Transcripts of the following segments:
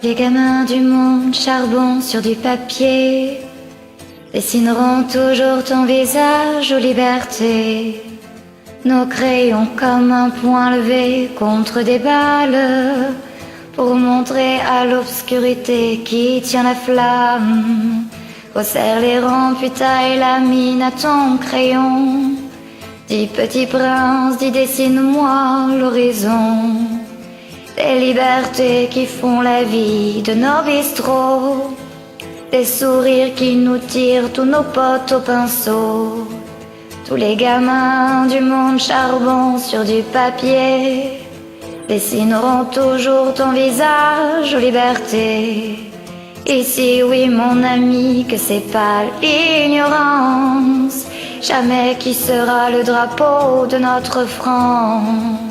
Les gamins du monde, charbon sur du papier, dessineront toujours ton visage aux libertés. Nos crayons comme un poing levé contre des balles, pour montrer à l'obscurité qui tient la flamme. Resserre les rangs, puis taille la mine à ton crayon. Dis petit prince, dis dessine-moi l'horizon. Des libertés qui font la vie de nos bistrots, des sourires qui nous tirent tous nos potes au pinceau. Tous les gamins du monde charbon sur du papier dessineront toujours ton visage aux libertés. Ici oui mon ami, que c'est pas l'ignorance, jamais qui sera le drapeau de notre France.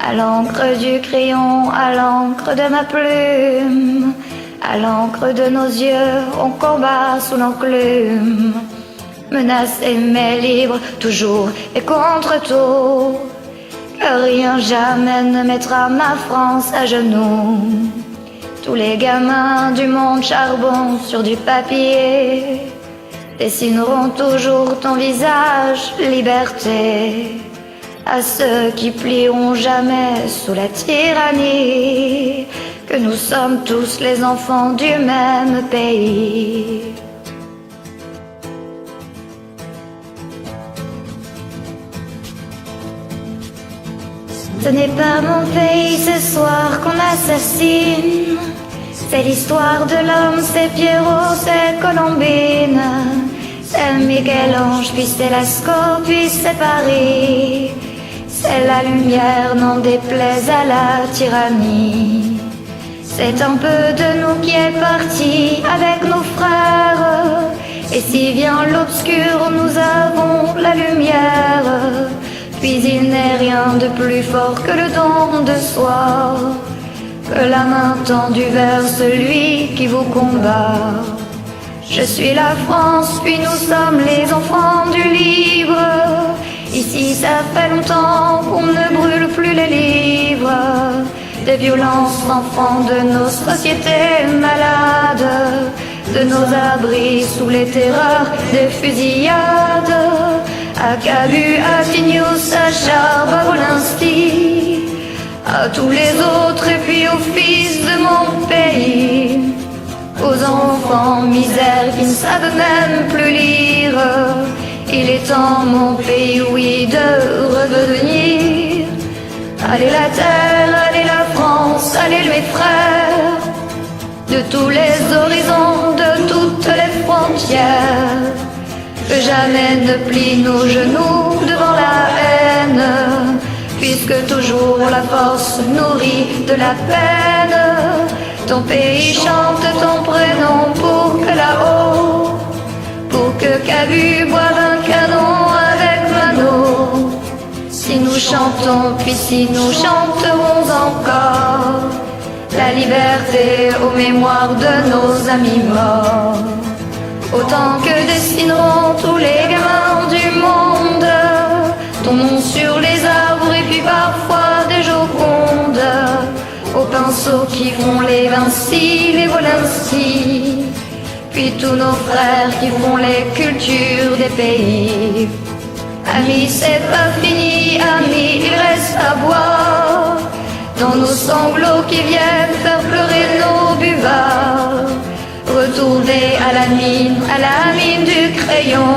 À l'encre du crayon, à l'encre de ma plume, à l'encre de nos yeux, on combat sous l'enclume. Menacé mais libre, toujours et contre tout, que rien jamais ne mettra ma France à genoux. Tous les gamins du monde charbon sur du papier dessineront toujours ton visage, liberté. À ceux qui plieront jamais sous la tyrannie, que nous sommes tous les enfants du même pays. Ce n'est pas mon pays ce soir qu'on assassine, c'est l'histoire de l'homme, c'est Pierrot, c'est Colombine, c'est Michel-Ange, puis c'est Lascaux, puis c'est Paris. C'est la lumière, n'en déplaise à la tyrannie. C'est un peu de nous qui est parti avec nos frères. Et si vient l'obscur, nous avons la lumière. Puis il n'est rien de plus fort que le don de soi, que la main tendue vers celui qui vous combat. Je suis la France, puis nous sommes les enfants du livre. Ici ça fait longtemps qu'on ne brûle plus les livres des violences enfants de nos sociétés malades, de nos abris sous les terreurs des fusillades. À Cabu, à Tignos, à Charles, à Wolinski, à tous les autres et puis aux fils de mon pays, aux enfants misères qui ne savent même plus lire. Il est temps, mon pays, oui, de revenir. Allez la terre, allez la France, allez mes frères, de tous les horizons, de toutes les frontières, que jamais ne plient nos genoux devant la haine, puisque toujours la force nourrit de la peine. Ton pays chante ton prénom pour que là-haut, pour que Cabu boive un canon avec Mano. Si nous chantons, puis si nous chanterons encore la liberté aux mémoires de nos amis morts, autant que dessineront tous les gamins du monde ton nom sur les arbres et puis parfois des Jocondes au pinceau qui font les Vinci, les Wolinski, puis tous nos frères qui font les cultures des pays. Amis, c'est pas fini, amis, il reste à boire dans nos sanglots qui viennent faire pleurer nos buvards. Retourner à la mine du crayon,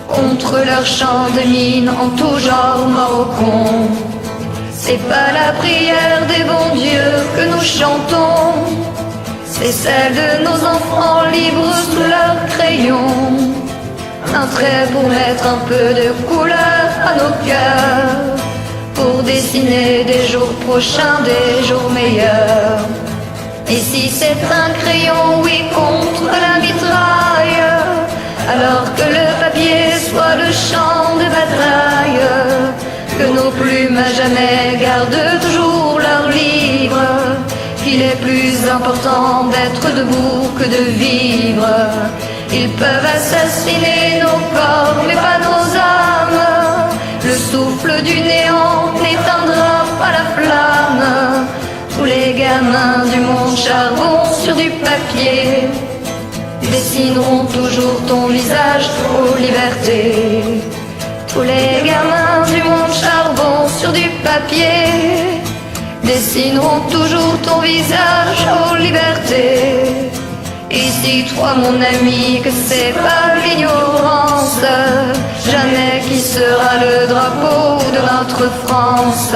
contre leur champ de mine en tout genre marocain. C'est pas la prière des bons dieux que nous chantons, c'est celle de nos enfants libres sous leur crayon. Un trait pour mettre un peu de couleur à nos cœurs, pour dessiner des jours prochains, des jours meilleurs. Et si c'est un crayon, oui, contre la mitraille, alors que le papier soit le champ de bataille, que nos plumes à jamais gardent toujours leur livre, qu'il est plus important d'être debout que de vivre. Ils peuvent assassiner nos corps, mais pas nos âmes. Le souffle du néant n'éteindra pas la flamme. Tous les gamins gamins du monde charbon sur du papier dessineront toujours ton visage aux libertés. Tous les gamins du monde charbon sur du papier dessineront toujours ton visage aux libertés. Ici-toi mon ami, que c'est pas l'ignorance, jamais qui sera le drapeau de notre France.